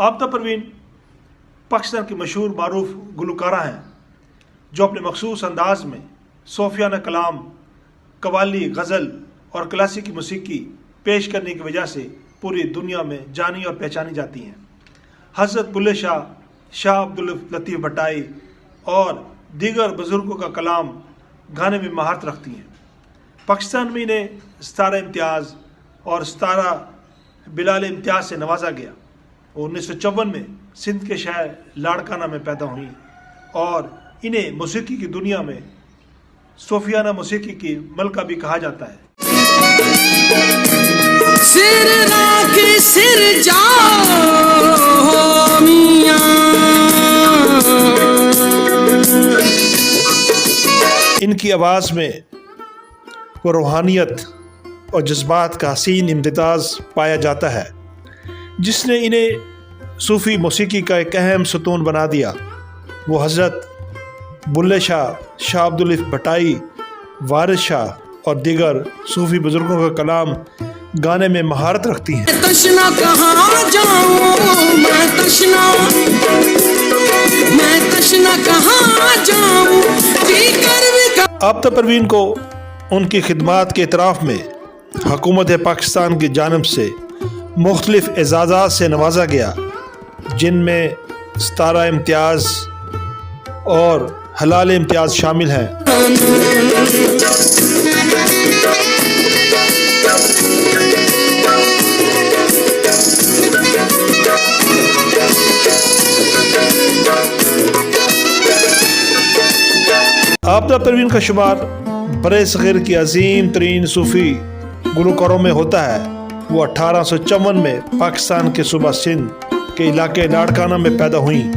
آفتہ پروین پاکستان کی مشہور معروف گلوکارہ ہیں جو اپنے مخصوص انداز میں صوفیانہ کلام، قوالی، غزل اور کلاسیکی موسیقی پیش کرنے کی وجہ سے پوری دنیا میں جانی اور پہچانی جاتی ہیں۔ حضرت بلے شاہ، شاہ عبداللطیف بھٹائی اور دیگر بزرگوں کا کلام گانے میں مہارت رکھتی ہیں۔ پاکستان میں انہیں ستارہ امتیاز اور ستارہ بلال امتیاز سے نوازا گیا۔ وہ 1954 میں سندھ کے شہر لاڑکانہ میں پیدا ہوئیں اور انہیں موسیقی کی دنیا میں صوفیانہ موسیقی کی ملکہ بھی کہا جاتا ہے۔ سر راکھ سر جاؤ میاں، ان کی آواز میں وہ روحانیت اور جذبات کا حسین امتزاج پایا جاتا ہے جس نے انہیں صوفی موسیقی کا ایک اہم ستون بنا دیا۔ وہ حضرت بلے شاہ، شاہ عبداللطیف بھٹائی، وارث شاہ اور دیگر صوفی بزرگوں کا کلام گانے میں مہارت رکھتی ہیں۔ تشنا کہاں جاؤں میں، تشنا کہاں جاؤں، جی کر بھی آفتہ پروین کو ان کی خدمات کے اعتراف میں حکومت پاکستان کی جانب سے مختلف اعزازات سے نوازا گیا، جن میں ستارہ امتیاز اور حلال امتیاز شامل ہیں۔ آفتہ پروین کا شمار برِ صغیر کی عظیم ترین صوفی گلوکاروں میں ہوتا ہے۔ وہ 1854 میں پاکستان کے صوبہ سندھ کے علاقے لاڑکانہ میں پیدا ہوئیں۔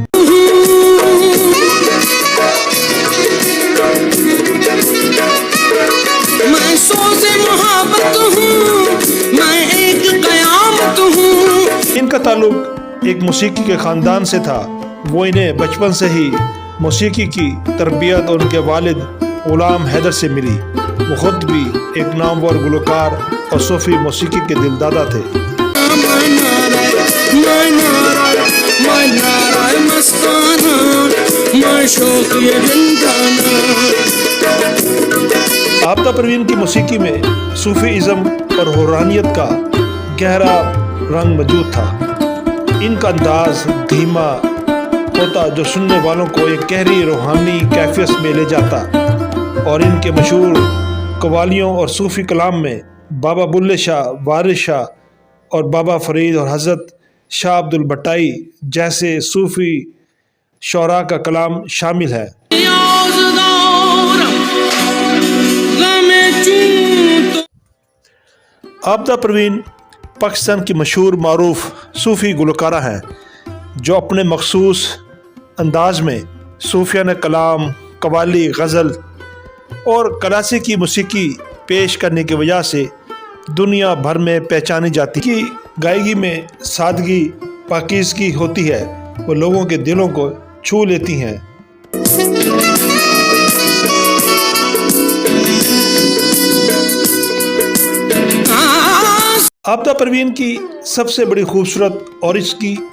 میں سوز محبت ہوں، میں ایک قیامت ہوں۔ ان کا تعلق ایک موسیقی کے خاندان سے تھا۔ وہ انہیں بچپن سے ہی موسیقی کی تربیت اور ان کے والد غلام حیدر سے ملی۔ وہ خود بھی ایک نامور گلوکار اور صوفی موسیقی کے دلدادہ تھے۔ آفتہ پروین کی موسیقی میں صوفی ازم اور روحانیت کا گہرا رنگ موجود تھا۔ ان کا انداز دھیما ہوتا جو سننے والوں کو ایک گہری روحانی کیفیت میں لے جاتا، اور ان کے مشہور قوالیوں اور صوفی کلام میں بابا بلے شاہ، وارث شاہ اور بابا فرید اور حضرت شاہ عبدالبھٹائی جیسے صوفی شعراء کا کلام شامل ہے۔ آفتہ پروین پاکستان کی مشہور معروف صوفی گلوکارہ ہیں جو اپنے مخصوص انداز میں صوفیانہ کلام، قوالی، غزل اور کلاسیکی موسیقی پیش کرنے کی وجہ سے دنیا بھر میں پہچانی جاتی ہے۔ کی گائیگی میں سادگی، پاکیزگی ہوتی ہے، وہ لوگوں کے دلوں کو چھو لیتی ہیں۔ آفتہ پروین کی سب سے بڑی خوبصورت اور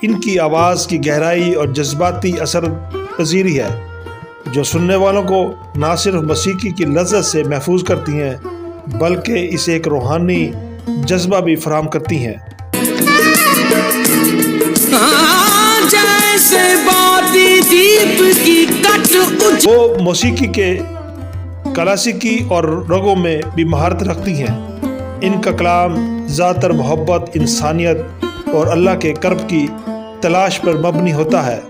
ان کی آواز کی گہرائی اور جذباتی اثر پذیری ہے جو سننے والوں کو نہ صرف موسیقی کی لذت سے محفوظ کرتی ہیں بلکہ اسے ایک روحانی جذبہ بھی فراہم کرتی ہیں۔ وہ موسیقی کے کلاسیکی اور رگوں میں بھی مہارت رکھتی ہیں۔ ان کا کلام زیادہ تر محبت، انسانیت اور اللہ کے قرب کی تلاش پر مبنی ہوتا ہے۔